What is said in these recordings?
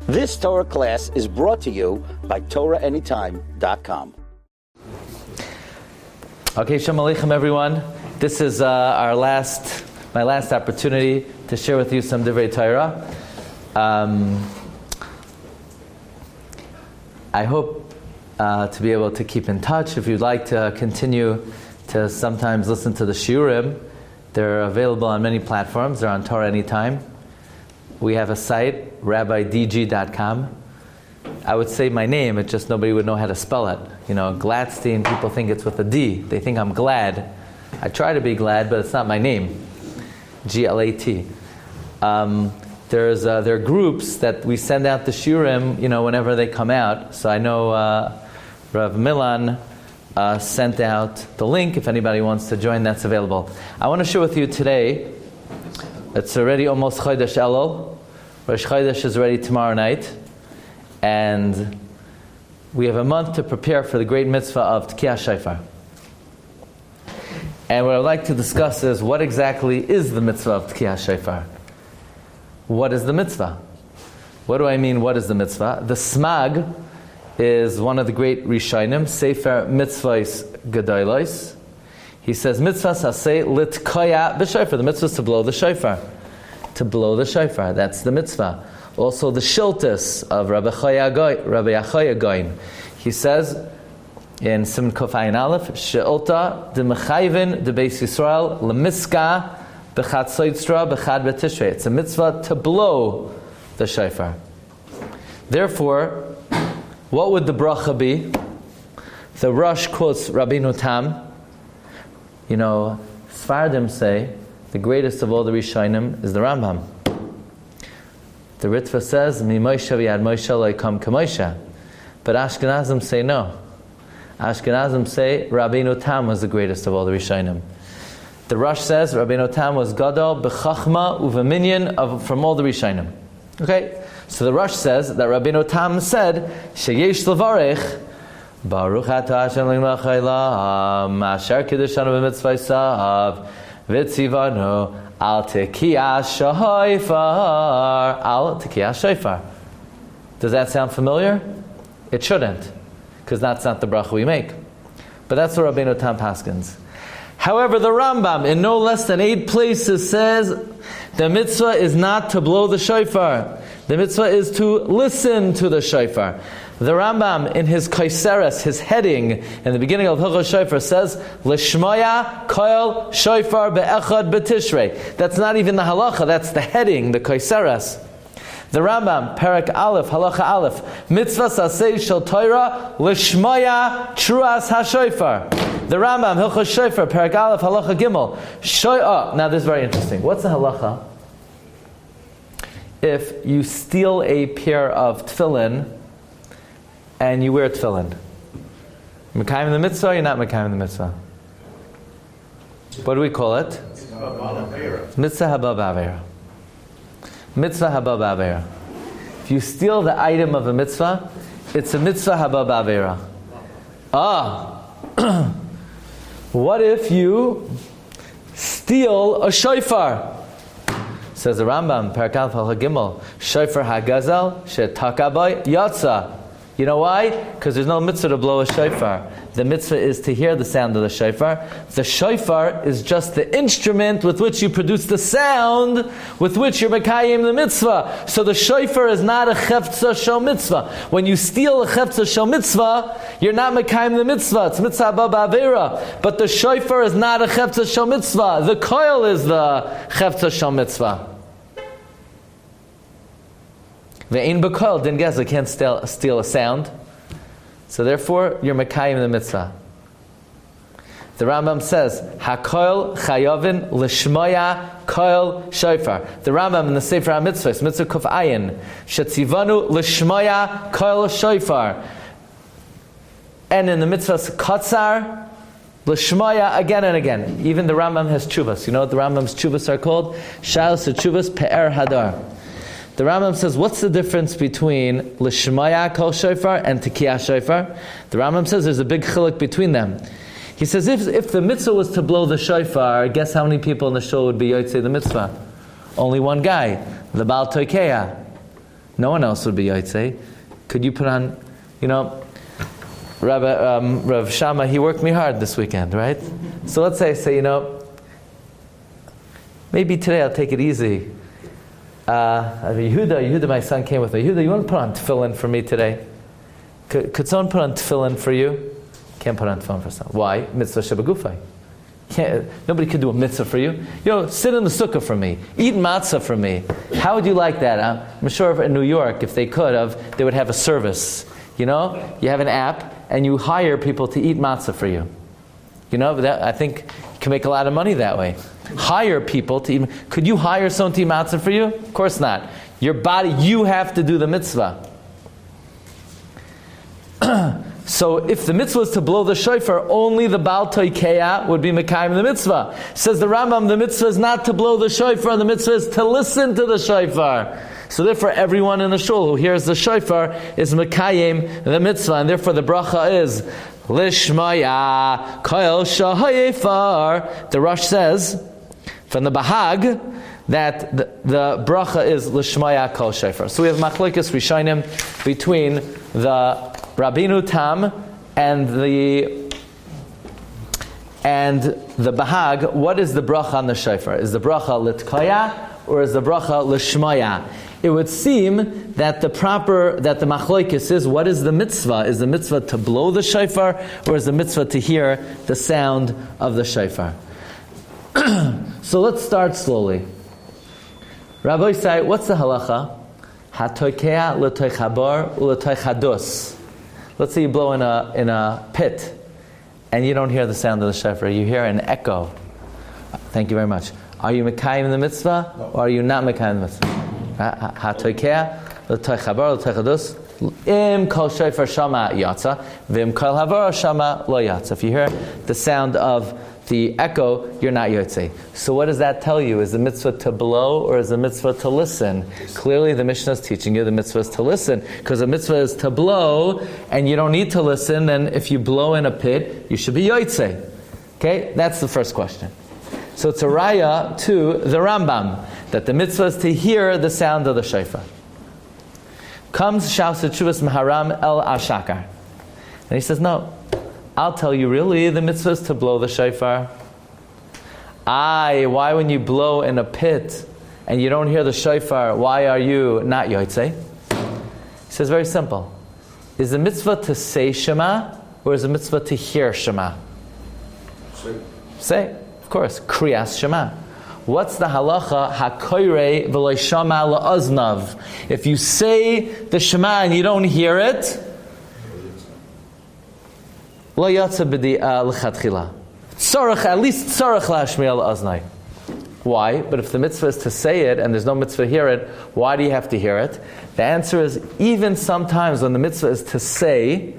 This Torah class is brought to you by TorahAnytime.com. Okay, Shalom Aleichem, everyone. This is my last opportunity to share with you some Divrei Torah. I hope to be able to keep in touch. If you'd like to continue to sometimes listen to the Shiurim, they're available on many platforms. They're on Torah Anytime. We have a site, rabbidg.com. I would say my name, it just nobody would know how to spell it. You know, Glatstein, people think it's with a D. They think I'm glad. I try to be glad, but it's not my name. G-L-A-T. There are groups that we send out the Shiurim, whenever they come out. So I know Rav Milan sent out the link. If anybody wants to join, that's available. I want to share with you today. It's already almost Chodesh Elul. Rosh Chodesh is already tomorrow night. And we have a month to prepare for the great mitzvah of Tkiyah Shofar. And what I'd like to discuss is what exactly is the mitzvah of Tkiyah Shofar? What is the mitzvah? What do I mean, what is the mitzvah? The Smag is one of the great Rishonim, Sefer Mitzvahs Gedolos. He says, Mitzvah saseh litkaya b'shofar. The mitzvah is to blow the shofar. To blow the shofar, that's the mitzvah. Also the shiltus of Rabbi Yehuda HaNasi. He says in Siman Kuf Ayin Aleph, She'ilta de mechayvin de Beis Yisrael lemiska b'chad soitzra b'chad b'tishrei. It's a mitzvah to blow the shofar. Therefore, what would the bracha be? The Rosh quotes Rabbeinu Tam. Sfardim say the greatest of all the Rishonim is the Rambam. The Ritva says, Mi Moshe v'yad Moshe lo yikam k'Moshe. But Ashkenazim say no. Ashkenazim say Rabbeinu Tam was the greatest of all the Rishonim. The Rosh says Rabbeinu Tam was Gadol b'chachma u'v'minyan from all the Rishonim. Okay? So the Rosh says that Rabbeinu Tam said, Sheyesh levarech Baruch atah Hashem l'nimach ha'olam asher kiddushanu b'mitzvaysav v'tzivanu al tekiyah shofar. Al tekiyah shofar. Does that sound familiar? It shouldn't, because that's not the bracha we make. But that's what Rabbeinu Tam paskins. However, the Rambam, in no less than 8 places, says the mitzvah is not to blow the shofar. The mitzvah is to listen to the shofar. The Rambam, in his Kaiseres, his heading, in the beginning of Hilchos Shofar, says, L'shmaya koil shofar be'echad b'tishrei. That's not even the halacha, that's the heading, the Kaiseres. The Rambam, Perek Aleph, Halacha Aleph, Mitzvah saseh shel Torah, L'shmaya truas ha-shofar. The Rambam, Hilchos Shofar, Perek Aleph, Halacha Gimel. Now this is very interesting. What's the halacha? If you steal a pair of tefillin and you wear tefillin, Mekayim the mitzvah, or you're not Mekayim the mitzvah? What do we call it? Mitzvah haba b'avera. Mitzvah haba b'avera. If you steal the item of a mitzvah, it's a mitzvah haba b'avera. What if you steal a shofar? Says the Rambam, Perek Aleph Halacha Gimel, Shofar hagazel she'taka bay yatsa. You know why? Because there's no mitzvah to blow a shofar. The mitzvah is to hear the sound of the shofar. The shofar is just the instrument with which you produce the sound with which you're mekayim the mitzvah. So the shofar is not a chefza shel mitzvah. When you steal a chefza shel mitzvah, you're not mekayim the mitzvah. It's mitzvah haba b'avera. But the shofar is not a chefza shel mitzvah. The koil is the chefza shel mitzvah. The ein b'koil din gezer can't steal a sound, so therefore you're mekayim the mitzvah. The Rambam says hakoil chayavin l'shmaya koil shofar. The Rambam in the Sefer HaMitzvahs, Mitzvah Kuf Ayin, shetzivanu l'shmaya koil shofar, and in the Mitzvahs Katzar l'shmaya again and again. Even the Rambam has tshuvas. You know what the Rambam's tshuvas are called? Shalos tshuvas pe'er hadar. The Rambam says, what's the difference between L'shmaya kol shofar and Tekiyah shofar? The Rambam says there's a big chiluk between them. He says, if the mitzvah was to blow the shofar, guess how many people in the shul would be yotzei the mitzvah? Only one guy, the Baal Toikeya. No one else would be yotzei. Could you put on, Rav Shama, he worked me hard this weekend, right? So let's say, maybe today I'll take it easy. Yehuda, my son came with me. Yehuda, you want to put on tefillin for me today? Could someone put on tefillin for you? Can't put on tefillin for someone. Why? Mitzvah shebagufay. Nobody could do a mitzvah for you. Sit in the sukkah for me. Eat matzah for me. How would you like that? I'm sure in New York, if they could have, they would have a service. You have an app and you hire people to eat matzah for you. I think you can make a lot of money that way. Hire people to eat. Could you hire someone to eat matzah for you? Of course not. Your body, you have to do the mitzvah. So if the mitzvah is to blow the shofar, only the Baal Toikeya would be Mekayim the mitzvah. Says the Rambam, the mitzvah is not to blow the shofar, the mitzvah is to listen to the shofar. So therefore everyone in the shul who hears the shofar is Mekayim the mitzvah, and therefore the bracha is Lishmaya Koil Shahayefar. The Rosh says, from the Bahag, that the bracha is Lishmaya Kol Shofar. So we have Machlokes Rishonim between the Rabbeinu Tam and the Bahag. What is the bracha on the shofar? Is the bracha litkaya or is the bracha lishmaya? It would seem that the machlokes is, what is the mitzvah? Is the mitzvah to blow the shofar or is the mitzvah to hear the sound of the shofar? So let's start slowly. Rabbi say, what's the halacha? Hatoikea l'toichabar u'l'toichadus. Let's say you blow in a pit, and you don't hear the sound of the shofar. You hear an echo. Thank you very much. Are you mekayim the mitzvah, or are you not mekayim the mitzvah? Hatoikea l'toichabar l'toichadus im kol shofar shama yatsa v'im kol havar shama lo yatsa. If you hear the sound of the echo, you're not yotzei. So what does that tell you? Is the mitzvah to blow or is the mitzvah to listen? Clearly the Mishnah is teaching you the mitzvah is to listen, because the mitzvah is to blow and you don't need to listen, and if you blow in a pit, you should be yotzei. Okay? That's the first question. So it's a raya to the Rambam, that the mitzvah is to hear the sound of the shofar. Comes Shaus Tshuvas Maharam El Ashakar. And he says, no, I'll tell you, really, the mitzvah is to blow the shofar. Why when you blow in a pit and you don't hear the shofar, why are you not yotzei? He says, very simple. Is the mitzvah to say Shema or is the mitzvah to hear Shema? Say, of course, Kriyas Shema. What's the halacha? Hakoire v'lo shama la'oznav. If you say the Shema and you don't hear it, lo yatsa b'di l'chatchila. Tzarech, at least tzarech la'ashmiya la'oznai. Why? But if the mitzvah is to say it and there's no mitzvah to hear it, why do you have to hear it? The answer is, even sometimes when the mitzvah is to say,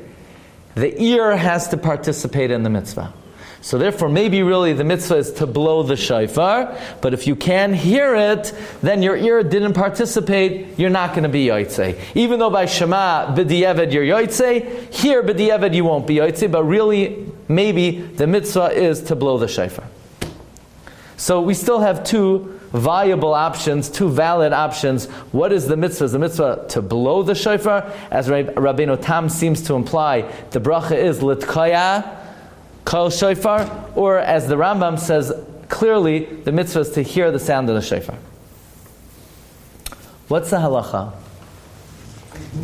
the ear has to participate in the mitzvah. So therefore, maybe really the mitzvah is to blow the shofar, but if you can hear it, then your ear didn't participate, you're not going to be yotzei. Even though by Shema, b'di'eved, you're yotzei, here b'di'eved you won't be yotzei, but really, maybe the mitzvah is to blow the shofar. So we still have two viable options, two valid options. What is the mitzvah? Is the mitzvah to blow the shofar? As Rabbeinu Tam seems to imply, the bracha is litkaya, kol shofar, or as the Rambam says clearly, the mitzvah is to hear the sound of the shofar. What's the halacha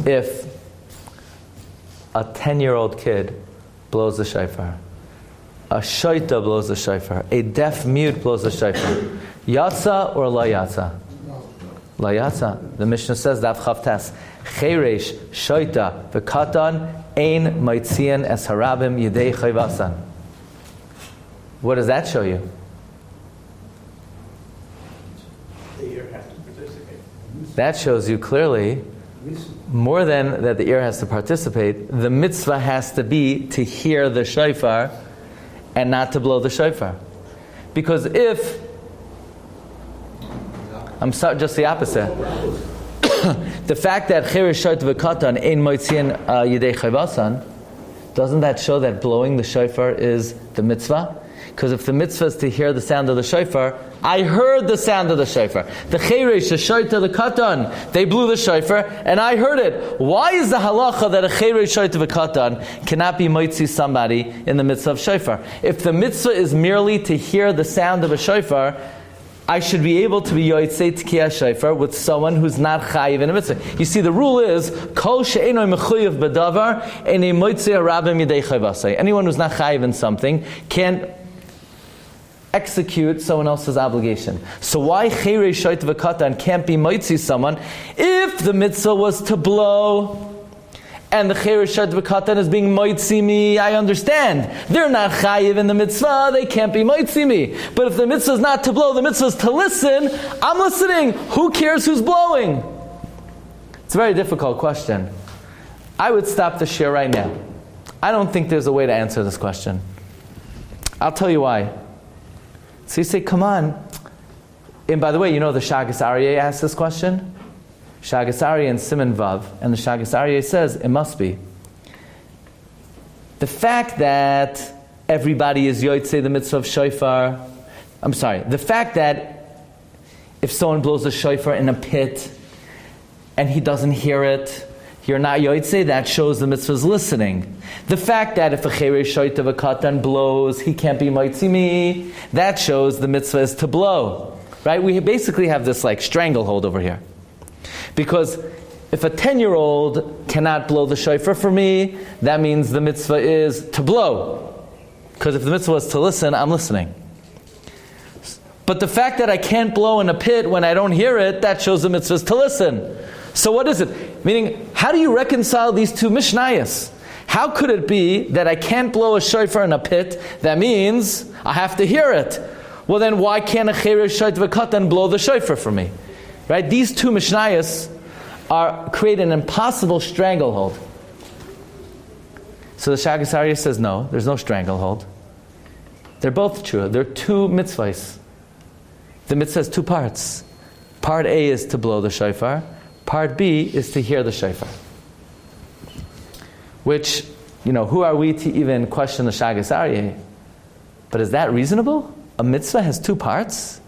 if a 10-year-old kid blows the shofar, a shoita blows the shofar, a deaf mute blows the shofar? Yatsa or la yatsa? La yatsa. The Mishnah says, Daf Chavtes, cheresh shoita v'katan ein maitzian es harabim yidei chayvasan. What does that show you? The ear has to participate. That shows you clearly, more than that the ear has to participate, the mitzvah has to be to hear the shofar and not to blow the shofar. Because if, I'm sorry, just the opposite. The fact that cheresh shoita v'katan ein moitzian yidei chayvasan, doesn't that show that blowing the shofar is the mitzvah? Because if the mitzvah is to hear the sound of the shofar, I heard the sound of the shofar. The cheresh, the shoita, the katan, they blew the shofar, and I heard it. Why is the halacha that a cheresh, shoita, katan cannot be moitzi somebody in the mitzvah of shofar? If the mitzvah is merely to hear the sound of a shofar, I should be able to be yotzei tkiyah shofar with someone who's not chayiv in a mitzvah. You see, the rule is kol she'enoi mechuyev b'davar enei motzei harabim yidei chayvasei. Anyone who's not chayiv in something can't execute someone else's obligation. So why cheirei shoit v'katan can't be moitzi someone if the mitzvah was to blow? And the cheirei shoit v'katan is being moitzi me, I understand. They're not chayiv in the mitzvah, they can't be moitzi me. But if the mitzvah is not to blow, the mitzvah is to listen, I'm listening. Who cares who's blowing? It's a very difficult question. I would stop the share right now. I don't think there's a way to answer this question. I'll tell you why. So you say, come on. And by the way, you know the Shagas Aryeh asked this question? Shagas Aryeh in Siman Vav, and the Shagas Aryeh says it must be. The fact that everybody is yotzei the mitzvah of shofar, the fact that if someone blows a shofar in a pit and he doesn't hear it, you're not yotzei, that shows the mitzvah is listening. The fact that if a cheirei shoita v'katan blows, he can't be moitzi me, that shows the mitzvah is to blow. Right? We basically have this like stranglehold over here. Because if a 10-year-old cannot blow the shofar for me, that means the mitzvah is to blow. Because if the mitzvah is to listen, I'm listening. But the fact that I can't blow in a pit when I don't hear it, that shows the mitzvah is to listen. So what is it? Meaning, how do you reconcile these two mishnayos? How could it be that I can't blow a shofar in a pit? That means I have to hear it. Well then, why can't a cheirei shoit v'katan blow the shofar for me? Right? These two mishnayos create an impossible stranglehold. So the Shagas Aryeh says no, there's no stranglehold. They're both true. They're two mitzvahs. The mitzvah has two parts. Part A is to blow the shofar. Part B is to hear the shofar. Which, who are we to even question the Shagas Aryeh? But is that reasonable? A mitzvah has two parts?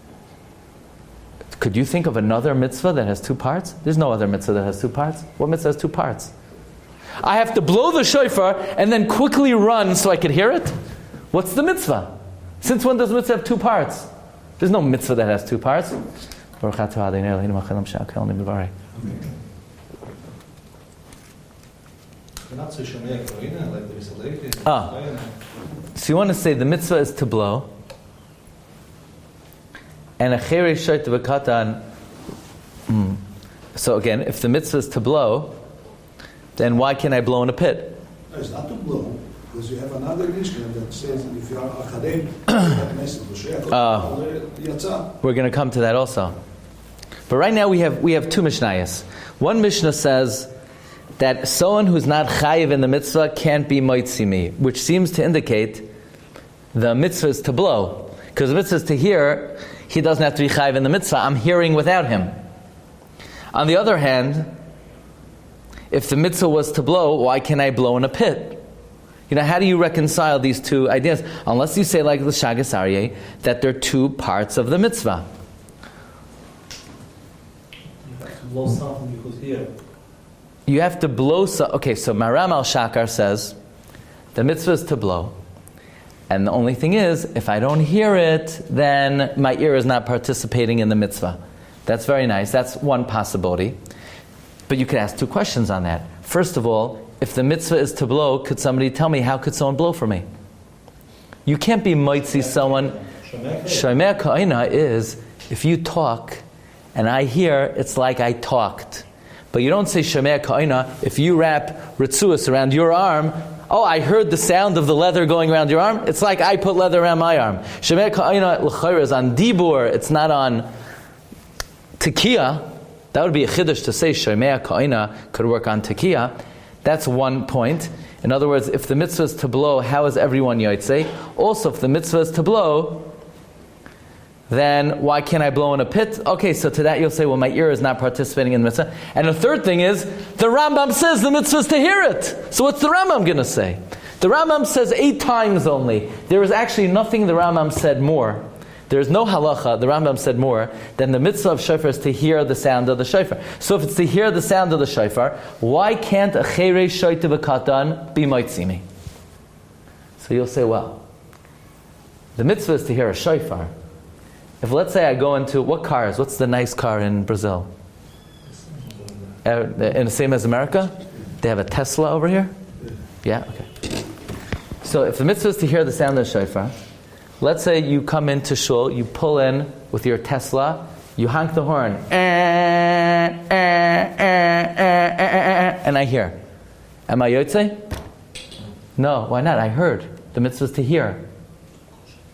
Could you think of another mitzvah that has two parts? There's no other mitzvah that has two parts. What mitzvah has two parts? I have to blow the shofar and then quickly run so I could hear it? What's the mitzvah? Since when does mitzvah have two parts? There's no mitzvah that has two parts. So you want to say the mitzvah is to blow, and a cheirei shoita v'katan. So again, if the mitzvah is to blow, then why can't I blow in a pit? No, it's not to blow, because you have another Mishnah that says if you are acharei yatsa. We're going to come to that also. But right now we have two mishnayos. One mishnah says that someone who's not chayiv in the mitzvah can't be moitzi me, which seems to indicate the mitzvah is to blow. Because the mitzvah is to hear, he doesn't have to be chayiv in the mitzvah. I'm hearing without him. On the other hand, if the mitzvah was to blow, why can't I blow in a pit? How do you reconcile these two ideas? Unless you say, like the Shagas Aryeh, that they're two parts of the mitzvah. You have to blow something you could hear. You have to blow okay, so Maram al-Shakar says, the mitzvah is to blow. And the only thing is, if I don't hear it, then my ear is not participating in the mitzvah. That's very nice. That's one possibility. But you could ask two questions on that. First of all, if the mitzvah is to blow, could somebody tell me, how could someone blow for me? You can't be moitzi someone. Shomei ka'ina is, if you talk and I hear, it's like I talked. But you don't say shomei ka'ina, if you wrap ritzuas around your arm, oh, I heard the sound of the leather going around your arm, it's like I put leather around my arm. Shomei ka'ina l'chayr is on dibur, it's not on tekiah. That would be a chiddush to say shomei ka'ina could work on tekiah. That's one point. In other words, if the mitzvah is to blow, how is everyone yotzei? Also, if the mitzvah is to blow, then why can't I blow in a pit? Okay, so to that you'll say, well, my ear is not participating in the mitzvah. And the third thing is, the Rambam says the mitzvah is to hear it. So what's the Rambam going to say? The The Rambam says 8 times only. There is actually nothing the Rambam said more. There is no halacha, the Rambam said more, than the mitzvah of shofar is to hear the sound of the shofar. So if it's to hear the sound of the shofar, why can't a cherei shoyte v'katan be moitzimi? So you'll say, well, the mitzvah is to hear a shofar. If let's say I go into, what's the nice car in Brazil? In the same as America? They have a Tesla over here? Yeah? Okay. So if the mitzvah is to hear the sound of the shofar, let's say you come into shul, you pull in with your Tesla, you honk the horn, and I hear. Am I yotze? No, why not? I heard. The mitzvah is to hear.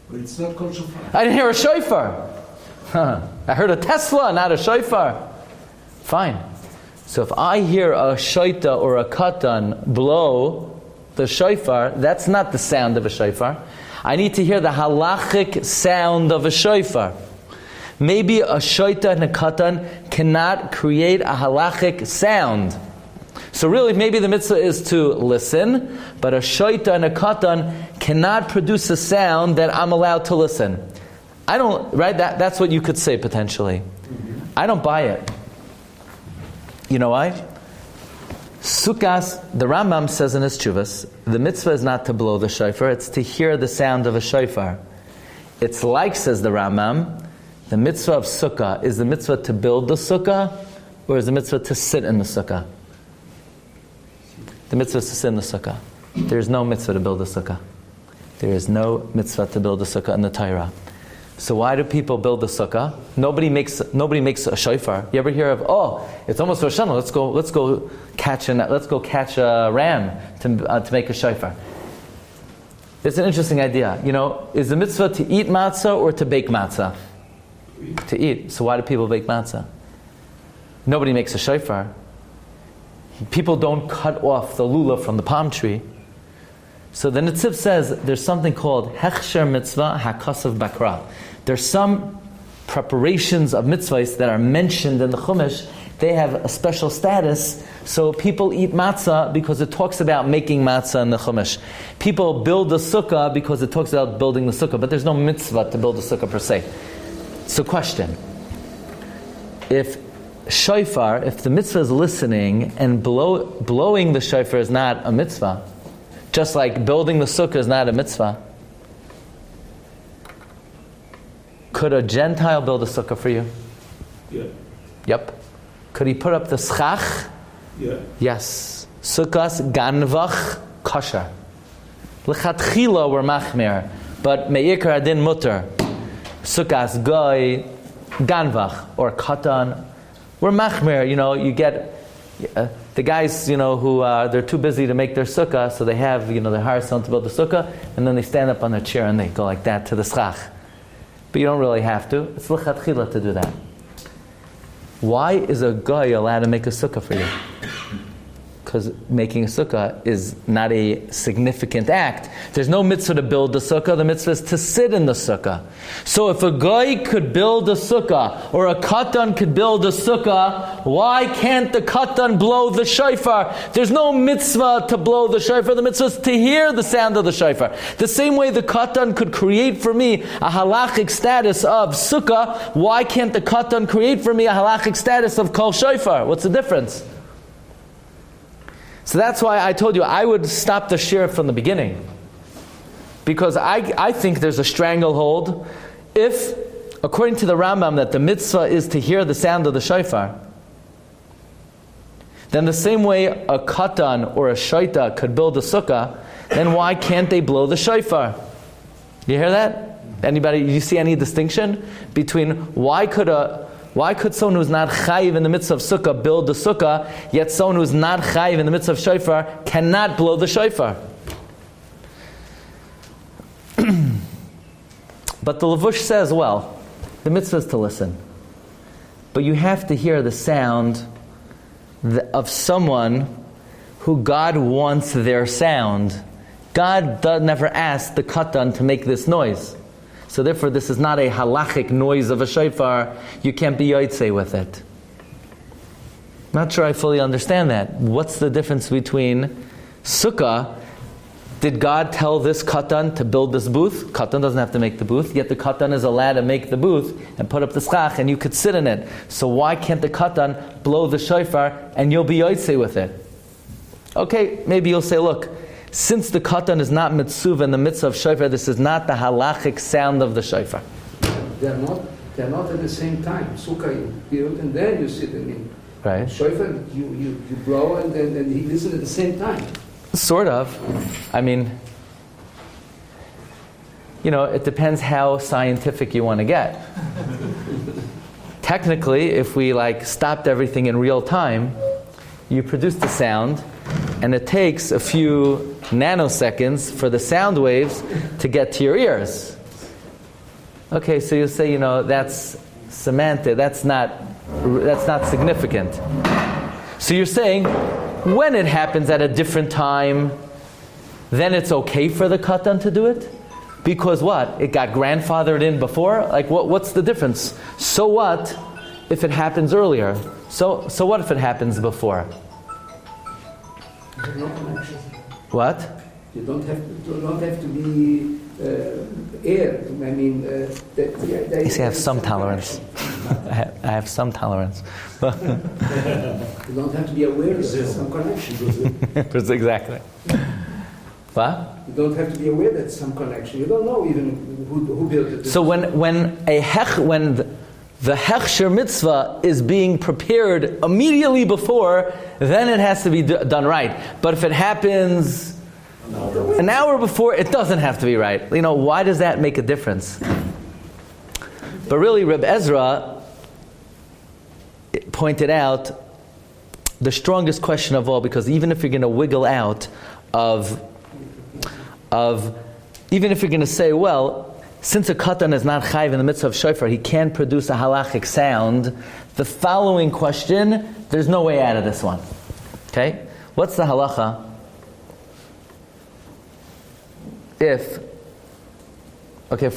But it's not called shofar. I didn't hear a shofar. I heard a Tesla, not a shofar. Fine. So if I hear a shaita or a katan blow the shofar, that's not the sound of a shofar. I need to hear the halachic sound of a shofar. Maybe a shaita and a katan cannot create a halachic sound. So really, maybe the mitzvah is to listen, but a shaita and a katan cannot produce a sound that I'm allowed to listen. I don't, right? That's what you could say potentially. I don't buy it. You know why? Sukkahs, the Rambam says in his Chuvas, the mitzvah is not to blow the shofar, it's to hear the sound of a shofar. It's like, says the Rambam, the mitzvah of sukkah, is the mitzvah to build the sukkah, or is the mitzvah to sit in the sukkah? The mitzvah is to sit in the sukkah. There is no mitzvah to build a sukkah. There is no mitzvah to build a sukkah in the Torah. So why do people build a sukkah? Nobody makes a shofar. You ever hear of, it's almost Rosh Hashanah, let's go catch a ram to make a shofar. It's an interesting idea. You know, is the mitzvah to eat matzah or to bake matzah? To eat. So why do people bake matzah? Nobody makes a shofar. People don't cut off the lulav from the palm tree. So the Netziv says there's something called hechsher mitzvah hakasav bakra. There's some preparations of mitzvahs that are mentioned in the Chumash. They have a special status. So people eat matzah because it talks about making matzah in the Chumash. People build a sukkah because it talks about building the sukkah. But there's no mitzvah to build a sukkah per se. So question. If the mitzvah is listening and blowing the shofar is not a mitzvah, just like building the sukkah is not a mitzvah, could a Gentile build a sukkah for you? Yeah. Yep. Could he put up the schach? Yeah. Yes. Sukkahs ganvach kosher. L'chatchila were machmir, but me'ikar adin mutter. Sukkahs goy ganvach or katan were machmir. You know, you get the guys, you know, who they're too busy to make their sukkah, so they have, you know, they hire someone to build the sukkah, and then they stand up on their chair and they go like that to the schach. But you don't really have to. It's l'chatchila to do that. Why is a guy allowed to make a sukkah for you? Because making a sukkah is not a significant act. There's no mitzvah to build the sukkah. The mitzvah is to sit in the sukkah. So if a guy could build a sukkah, or a katan could build a sukkah, why can't the katan blow the shofar? There's no mitzvah to blow the shofar. The mitzvah is to hear the sound of the shofar. The same way the katan could create for me a halachic status of sukkah, why can't the katan create for me a halachic status of kol shofar? What's the difference? So that's why I told you I would stop the shiur from the beginning. Because I think there's a stranglehold. If, according to the Rambam, that the mitzvah is to hear the sound of the shofar, then the same way a katan or a shaita could build a sukkah, then why can't they blow the shofar? You hear that? Anybody, you see any distinction between why could someone who's not chayiv in the mitzvah of sukkah build the sukkah, yet someone who's not chayiv in the mitzvah of shofar cannot blow the shofar? But the Levush says, well, the mitzvah is to listen. But you have to hear the sound of someone who God wants their sound. God never asked the katan to make this noise. So therefore, this is not a halachic noise of a shofar. You can't be yotzei with it. Not sure I fully understand that. What's the difference between sukkah Did God tell this katan to build this booth? Katan doesn't have to make the booth, yet the katan is allowed to make the booth and put up the schach, and you could sit in it. So why can't the katan blow the shofar and you'll be yotzei with it? Okay, maybe you'll say, look, since the katan is not mitzvah in the mitzvah of shofar, this is not the halachic sound of the shofar. They're not at the same time. Sukkah you build and then you sit in it. Right. Shofar you blow and he listen at the same time. Sort of. I mean, it depends how scientific you want to get. Technically, if we stopped everything in real time, you produce the sound, and it takes a few nanoseconds for the sound waves to get to your ears. Okay, so you say, that's semantic, that's not significant. So you're saying, when it happens at a different time, then it's okay for the katan to do it? Because what? It got grandfathered in before? What's the difference? So what if it happens earlier? So what if it happens before? There's no connection. What? You don't have to be air. I mean, You see, I have some tolerance. I have some tolerance. You don't have to be aware that there's some connection. Exactly. What? You don't have to be aware that some connection. You don't know even who built it. So when the hechsher mitzvah is being prepared immediately before, then it has to be done right. But if it happens an hour before, it doesn't have to be right. Why does that make a difference? But really, Reb Ezra pointed out the strongest question of all, because even if you're going to wiggle out of even if you're going to say, well, since a katan is not chayiv in the mitzvah of shofar, he can produce a halachic sound, the following question, there's no way out of this one. Okay? What's the halacha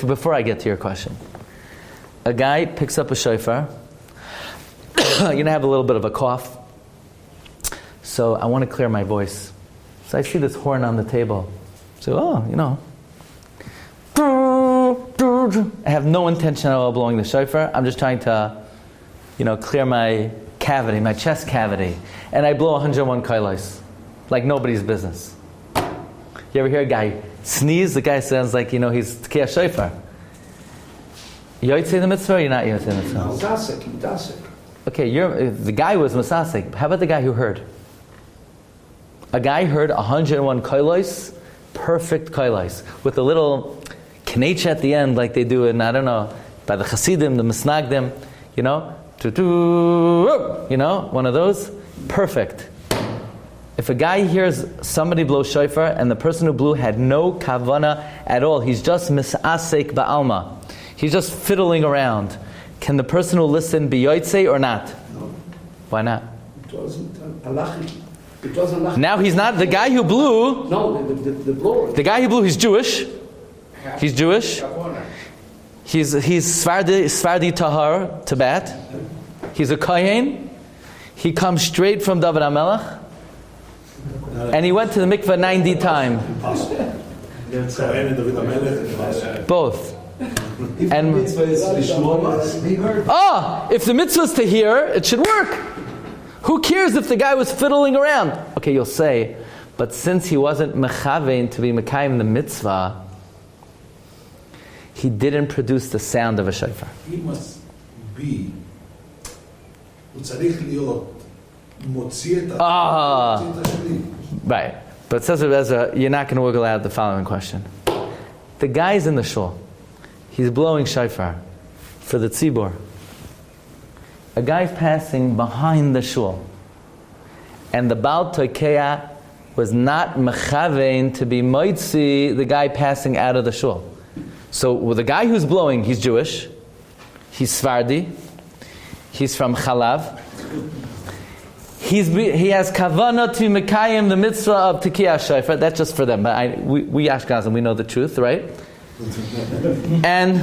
before I get to your question, a guy picks up a shofar, you're going to have a little bit of a cough, so I want to clear my voice. So I see this horn on the table. So, I have no intention of blowing the shofar. I'm just trying to, clear my cavity, my chest cavity. And I blow 101 kailos, like nobody's business. You ever hear a guy sneeze? The guy sounds like, he's tkiyah shofar. Yotzei the mitzvah or you're not yotzei the mitzvah? Misasek. Okay, the guy was misasek. How about the guy who heard? A guy heard 101 kailos, perfect kailos, with a little knetch at the end, like they do in, I don't know, by the Hasidim, the Misnagdim, one of those, perfect. If a guy hears somebody blow shofar and the person who blew had no kavana at all, he's just misasek ba'alma, he's just fiddling around, can the person who listened be yotzei or not? No. Why not? It wasn't halachic. Now he's not, the guy who blew, the blower. The guy who blew, he's Jewish. He's Jewish. He's Svardi Tahar, Tibet. He's a Kohen. He comes straight from David HaMelech. And he went to the mikveh 90 times. Both. And if the mitzvah is to hear, it should work. Who cares if the guy was fiddling around? Okay, you'll say, but since he wasn't mechavein to be mekayim the mitzvah, he didn't produce the sound of a shofar. He must be. Right. But it says you're not going to wiggle out the following question. The guy's in the shul. He's blowing shofar for the tzibur. A guy's passing behind the shul, and the Baal Toikeya was not mechavein to be moitzi the guy passing out of the shul. So with the guy who's blowing, he's Jewish, he's Svardi, he's from Chalav. He has kavana to mekayim the mitzvah of tikiyah shofar. That's just for them. But we Ashkenazim, we know the truth, right? And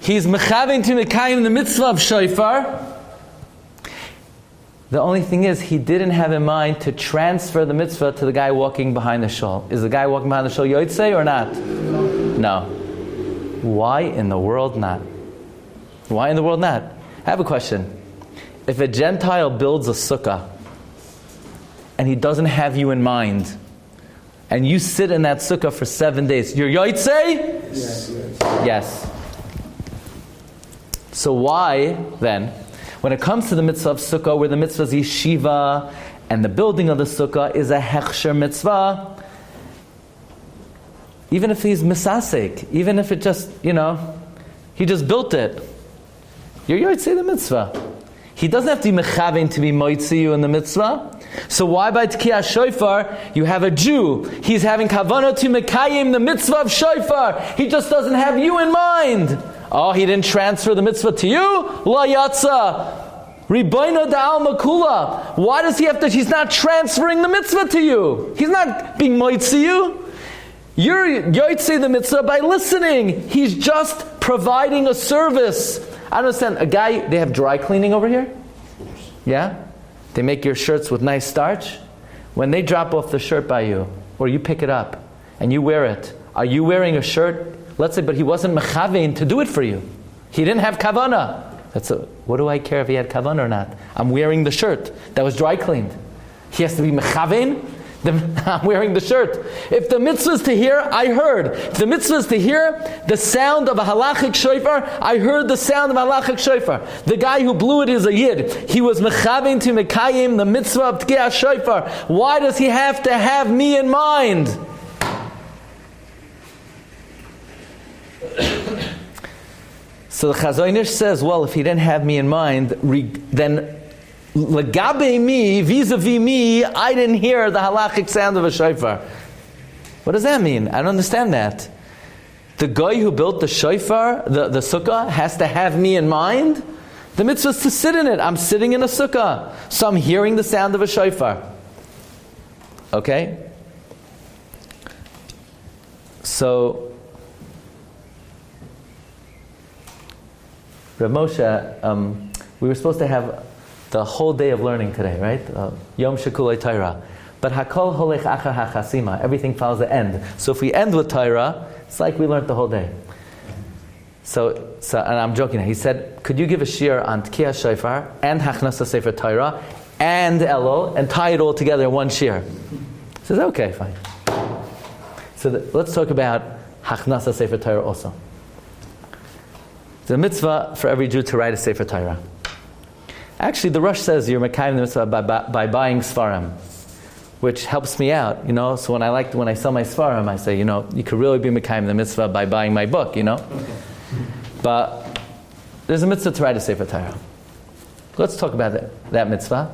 he's mechaving to mekayim the mitzvah of shofar. The only thing is, he didn't have in mind to transfer the mitzvah to the guy walking behind the shul. Is the guy walking behind the shul yotzei or not? No. Why in the world not? Why in the world not? I have a question. If a Gentile builds a sukkah, and he doesn't have you in mind, and you sit in that sukkah for 7 days, you're yotzei? Yes. So why, then, when it comes to the mitzvah of sukkah, where the mitzvah is yeshiva, and the building of the sukkah is a hechsher mitzvah, even if he's misasek, even if it just, he just built it, you're yotzei the mitzvah. He doesn't have to be mechavein to be moitzi you in the mitzvah. So why by Tkiyah Shofar you have a Jew? He's having kavanah to mekayim the mitzvah of Shofar. He just doesn't have you in mind. Oh, he didn't transfer the mitzvah to you? La yatsa. Ribono da'al makula. Why does he have to? He's not transferring the mitzvah to you. He's not being moitzi you. You're yotzei the mitzvah by listening. He's just providing a service. I understand. A guy, they have dry cleaning over here? Yeah? They make your shirts with nice starch. When they drop off the shirt by you, or you pick it up, and you wear it, are you wearing a shirt? Let's say, but he wasn't mechavein to do it for you. He didn't have kavanah. What do I care if he had kavanah or not? I'm wearing the shirt that was dry cleaned. He has to be mechavein. I'm wearing the shirt. If the mitzvah is to hear, I heard. If the mitzvah is to hear the sound of a halachic shofar, I heard the sound of a halachic shofar. The guy who blew it is a yid. He was mechavein to mekayim the mitzvah of tkiyah shofar. Why does he have to have me in mind? So the Chazon Ish says, well, if he didn't have me in mind, then Legabe me, vis-a-vis me, I didn't hear the halachic sound of a shofar. What does that mean? I don't understand that. The guy who built the shofar, the sukkah, has to have me in mind? The mitzvah is to sit in it. I'm sitting in a sukkah. So I'm hearing the sound of a shofar. Okay? So, Rav Moshe, we were supposed to have the whole day of learning today, right? Yom Shekulei Torah. But Hakol Holech Achar HaChasima. Everything follows the end. So if we end with Torah, it's like we learned the whole day. So and I'm joking. He said, could you give a shiur on Tkiyah Shofar and Hachnasa Sefer Torah and Elul and tie it all together in one shiur? He says, okay, fine. So let's talk about Hachnasa Sefer Torah also. The mitzvah for every Jew to write a Sefer Torah. Actually, the Rosh says you're mekayim the mitzvah by buying Sfarim, which helps me out, So when I sell my Sfarim, I say, you could really be mekayim the mitzvah by buying my book, But there's a mitzvah to write a Sefer Torah. Let's talk about that mitzvah.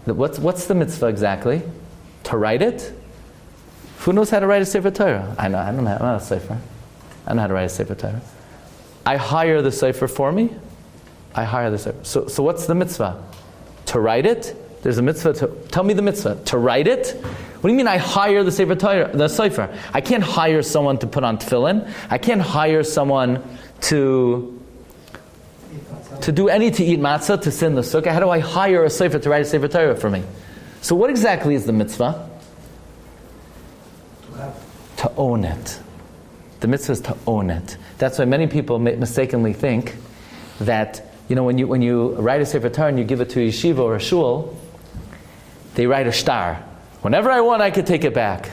What's the mitzvah exactly? To write it? Who knows how to write a Sefer Torah? I'm not a sefer. I know how to write a Sefer Torah. I hire the sefer for me. I hire the sefer. So what's the mitzvah? To write it? There's a mitzvah to... Tell me the mitzvah. To write it? What do you mean I hire the Sefer Torah, the sefer? I can't hire someone to put on tefillin. I can't hire someone to do to eat matzah, to sit in the sukkah. How do I hire a sefer to write a Sefer Torah for me? So what exactly is the mitzvah? To own it. The mitzvah is to own it. That's why many people mistakenly think that, when you write a Sefer Torah and you give it to a yeshiva or a shul, they write a shtar. Whenever I want, I could take it back.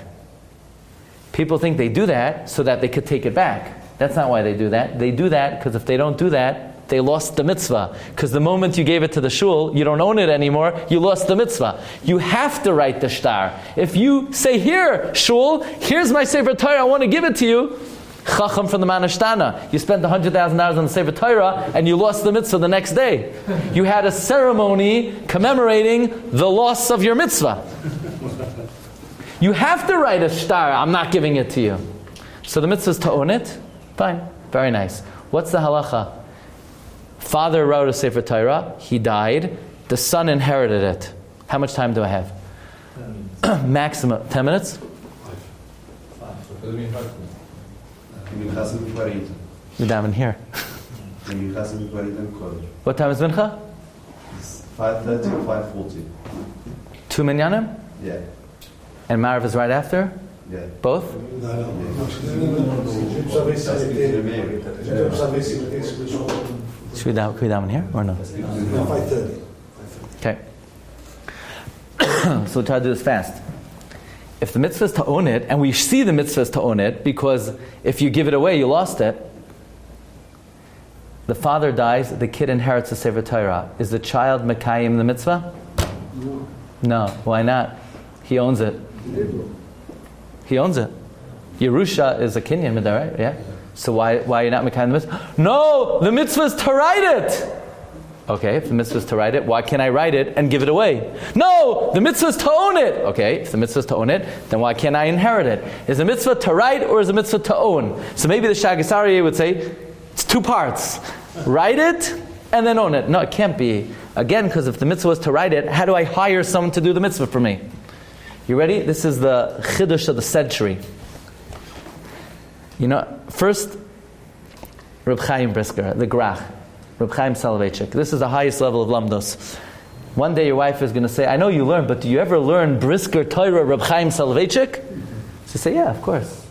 People think they do that so that they could take it back. That's not why they do that. They do that because if they don't do that, they lost the mitzvah. Because the moment you gave it to the shul, you don't own it anymore, you lost the mitzvah. You have to write the shtar. If you say, here, shul, here's my Sefer Torah, I want to give it to you, Chacham from the Manashtana. You spent $100,000 on the Sefer Torah and you lost the mitzvah the next day. You had a ceremony commemorating the loss of your mitzvah. You have to write a shtar, I'm not giving it to you. So the mitzvah is to own it. Fine, very nice. What's the halacha? Father wrote a Sefer Torah, he died, the son inherited it. How much time do I have? 10 minutes. Maximum, 10 minutes? 5. You're down in here. What time is mincha? 5:30 or 5:40? 2 minyanim? Yeah. And Marav is right after? Yeah. Both? Should we down here or no? 5:30. Okay. So we'll try to do this fast. If the mitzvah is to own it, and we see the mitzvah is to own it, because if you give it away, you lost it. The father dies, the kid inherits the Sefer Torah. Is the child Mekayim the mitzvah? No. Why not? He owns it. He owns it. Yerusha is a Kinyan midah, right? Yeah. So why are you not Mekayim the mitzvah? No, the mitzvah is to write it. Okay, if the mitzvah is to write it, why can't I write it and give it away? No, the mitzvah is to own it. Okay, if the mitzvah is to own it, then why can't I inherit it? Is the mitzvah to write or is the mitzvah to own? So maybe the Shagas Aryeh would say, it's two parts. Write it and then own it. No, it can't be. Again, because if the mitzvah was to write it, how do I hire someone to do the mitzvah for me? You ready? This is the chiddush of the century. You know, first, Reb Chaim Brisker, the Grach. Reb Chaim Soloveitchik. This is the highest level of lamdos. One day your wife is going to say, I know you learn, but do you ever learn Brisker Torah Reb Chaim Soloveitchik? She say, yeah, of course.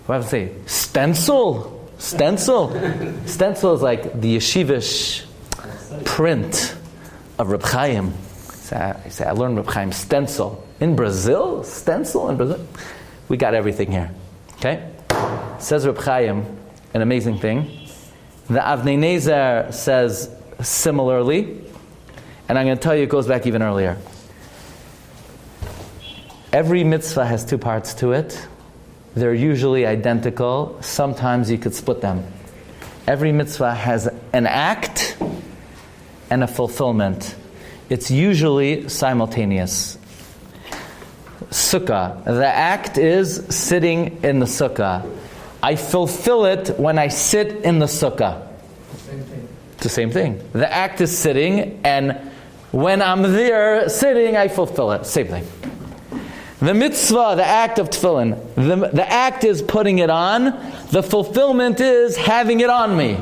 Your wife will say, stencil? Stencil is like the yeshivish print of Reb Chaim. I say, I learned Reb Chaim stencil. In Brazil? Stencil in Brazil? We got everything here. Okay? Says Reb Chaim, an amazing thing. The Avnei Nezer says similarly, and I'm going to tell you it goes back even earlier. Every mitzvah has two parts to it. They're usually identical. Sometimes you could split them. Every mitzvah has an act and a fulfillment. It's usually simultaneous. Sukkah. The act is sitting in the sukkah. I fulfill it when I sit in the sukkah. Same thing. It's the same thing. The act is sitting, and when I'm there sitting, I fulfill it. Same thing. The mitzvah, the act of tefillin, the act is putting it on. The fulfillment is having it on me.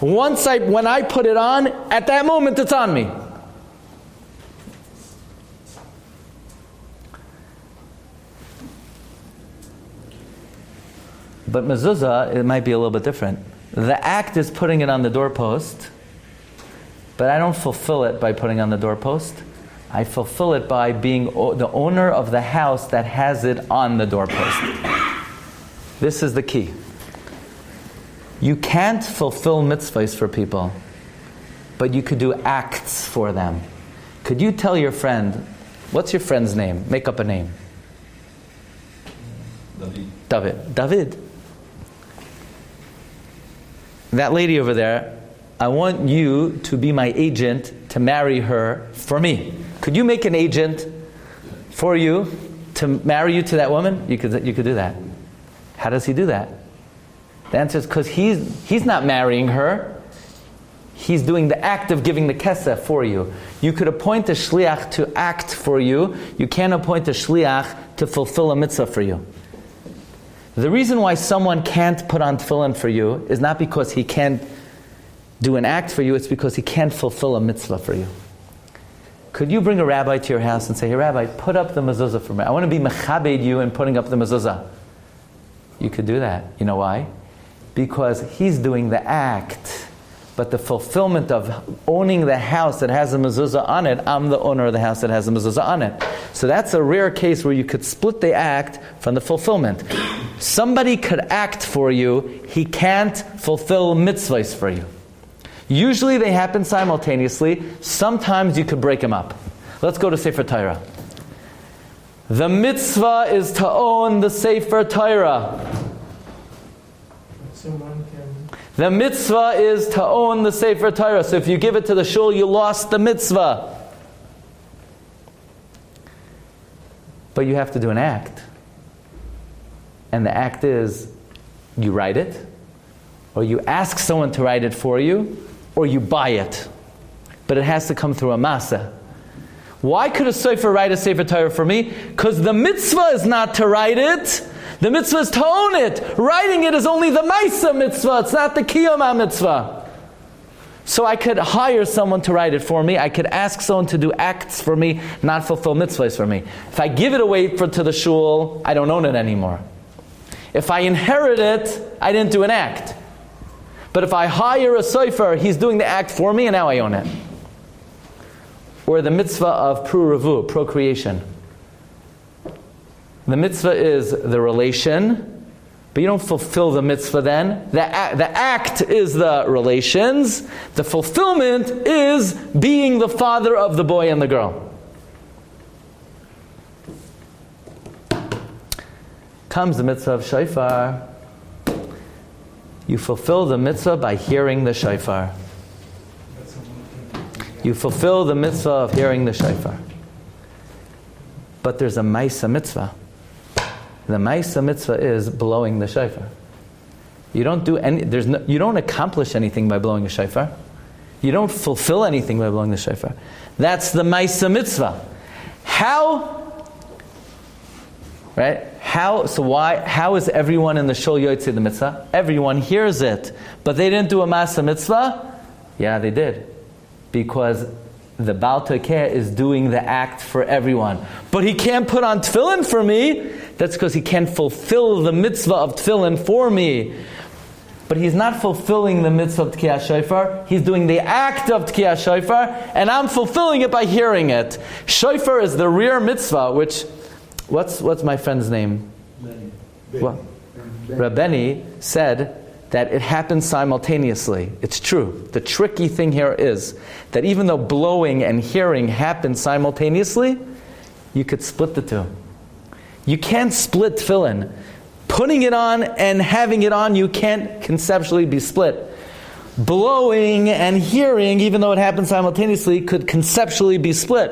When I put it on, at that moment it's on me. But mezuzah, it might be a little bit different. The act is putting it on the doorpost, but I don't fulfill it by putting on the doorpost. I fulfill it by being the owner of the house that has it on the doorpost. This is the key. You can't fulfill mitzvahs for people, but you could do acts for them. Could you tell your friend, what's your friend's name? Make up a name. David. That lady over there, I want you to be my agent to marry her for me. Could you make an agent for you to marry you to that woman? You could do that. How does he do that? The answer is because he's not marrying her. He's doing the act of giving the kesef for you. You could appoint a shliach to act for you. You can't appoint a shliach to fulfill a mitzvah for you. The reason why someone can't put on tefillin for you is not because he can't do an act for you, it's because he can't fulfill a mitzvah for you. Could you bring a rabbi to your house and say, hey rabbi, put up the mezuzah for me. I want to be mechabed you in putting up the mezuzah. You could do that. You know why? Because he's doing the act. But the fulfillment of owning the house that has a mezuzah on it, I'm the owner of the house that has a mezuzah on it. So that's a rare case where you could split the act from the fulfillment. Somebody could act for you, he can't fulfill mitzvahs for you. Usually they happen simultaneously. Sometimes you could break them up. Let's go to Sefer Torah. The mitzvah is to own the Sefer Torah. The mitzvah is to own the Sefer Torah. So if you give it to the shul, you lost the mitzvah. But you have to do an act. And the act is, you write it, or you ask someone to write it for you, or you buy it. But it has to come through a masa. Why could a sofer write a Sefer Torah for me? Because the mitzvah is not to write it. The mitzvah is to own it. Writing it is only the Maisa mitzvah. It's not the Kiyama mitzvah. So I could hire someone to write it for me. I could ask someone to do acts for me, not fulfill mitzvahs for me. If I give it away to the shul, I don't own it anymore. If I inherit it, I didn't do an act. But if I hire a sofer, he's doing the act for me and now I own it. Or the mitzvah of pru-revu, procreation. The mitzvah is the relation, but you don't fulfill the mitzvah then. The act is the relations. The fulfillment is being the father of the boy and the girl. Comes the mitzvah of shofar. You fulfill the mitzvah by hearing the shofar. You fulfill the mitzvah of hearing the shofar. But there's a ma'isa mitzvah. The ma'isa mitzvah is blowing the shofar. You don't do any. You don't accomplish anything by blowing a shofar. You don't fulfill anything by blowing the shofar. That's the ma'isa mitzvah. How? Right? How? So why? How is everyone in the shul yotzei the mitzvah? Everyone hears it, but they didn't do a ma'isa mitzvah. Yeah, they did, because the Baal Tokeh is doing the act for everyone. But he can't put on tefillin for me. That's because he can't fulfill the mitzvah of tefillin for me. But he's not fulfilling the mitzvah of Tkiyah Shofar. He's doing the act of Tkiyah Shofar, and I'm fulfilling it by hearing it. Shofar is the rear mitzvah, which, what's my friend's name? What? Rabbeni said that it happens simultaneously. It's true. The tricky thing here is that even though blowing and hearing happen simultaneously, you could split the two. You can't split tefillin. Putting it on and having it on, you can't conceptually be split. Blowing and hearing, even though it happens simultaneously, could conceptually be split.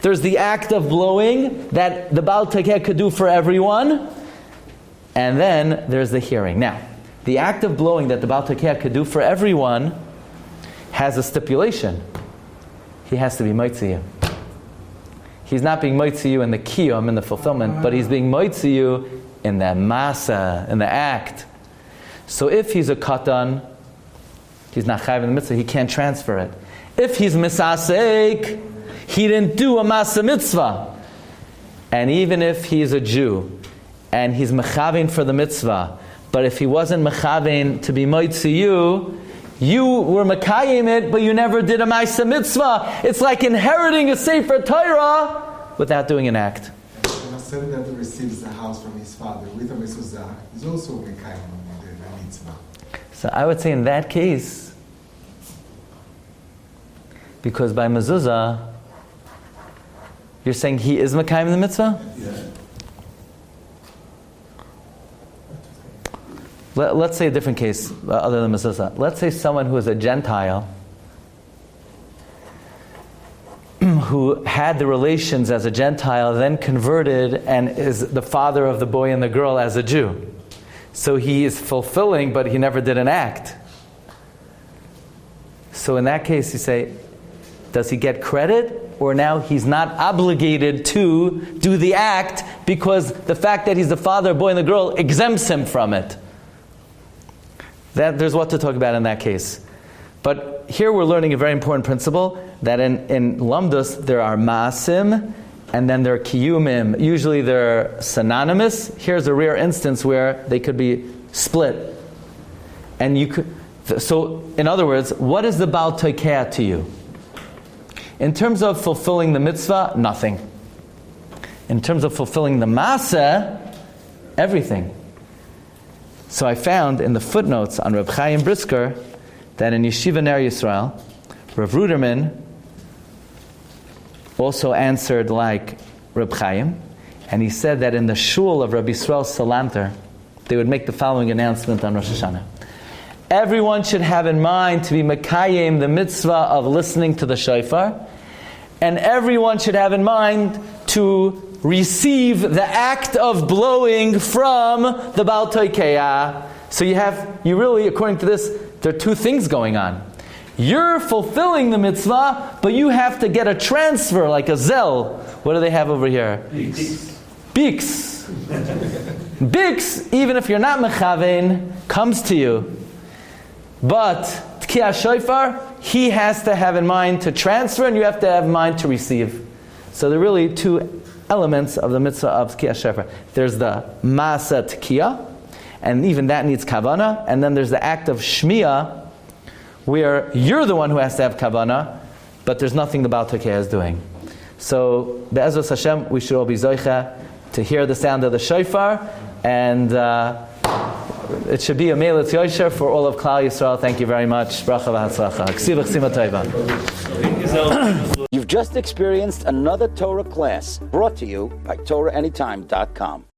There's the act of blowing that the Baal Tokeh could do for everyone, and then there's the hearing. Now, the act of blowing that the Baal Tokeh could do for everyone has a stipulation. He has to be moitzi you. He's not being moitzi you in the kiyum, in the fulfillment, but he's being moitzi you in the masa, in the act. So if he's a katan, he's not chayiv in the mitzvah, he can't transfer it. If he's misasek, he didn't do a masa mitzvah. And even if he's a Jew, and he's mechavein for the mitzvah, but if he wasn't mechavein to be moitzi you were mekayim it, but you never did a ma'isa mitzvah. It's like inheriting a sefer Torah without doing an act. And a son that receives the house from his father with a mezuzah is also mekayim the mitzvah. So I would say in that case, because by mezuzah, you're saying he is mekayim the mitzvah? Yeah. Let's say a different case, other than mezuzah. Let's say someone who is a Gentile, who had the relations as a Gentile, then converted and is the father of the boy and the girl as a Jew. So he is fulfilling, but he never did an act. So in that case, you say, does he get credit? Or now he's not obligated to do the act because the fact that he's the father of the boy and the girl exempts him from it. There's what to talk about in that case. But here we're learning a very important principle, that in Lamdus there are ma'asim and then there are kiyumim. Usually they're synonymous. Here's a rare instance where they could be split. And you could. So, in other words, what is the Baal Tokeh to you? In terms of fulfilling the mitzvah, nothing. In terms of fulfilling the maaseh, everything. So I found in the footnotes on Reb Chaim Brisker that in Yeshiva Ner Yisrael, Rav Ruderman also answered like Reb Chaim, and he said that in the shul of Rabbi Yisrael Salanter, they would make the following announcement on Rosh Hashanah. Everyone should have in mind to be mekayim the mitzvah of listening to the shofar, and everyone should have in mind to receive the act of blowing from the Baal Tokeh. So you really, according to this, there are two things going on. You're fulfilling the mitzvah, but you have to get a transfer, like a zel. What do they have over here? Biks. Biks, even if you're not mechavein, comes to you. But Tkiyah Shofar, he has to have in mind to transfer, and you have to have in mind to receive. So there are really two elements of the mitzvah of Tkiyah Shofar. There's the Ma'aseh Tkiyah, and even that needs kavanah, and then there's the act of Shmiyah, where you're the one who has to have kavanah, but there's nothing the Baal Tekiyah is doing. So, Be'ezras Hashem, we should all be zoicha to hear the sound of the shofar, and it should be a Meilat Yosher for all of Klal Yisrael. Thank you very much. Bracha v'hatzlacha. Ksiva chsima tova. You've just experienced another Torah class brought to you by TorahAnytime.com.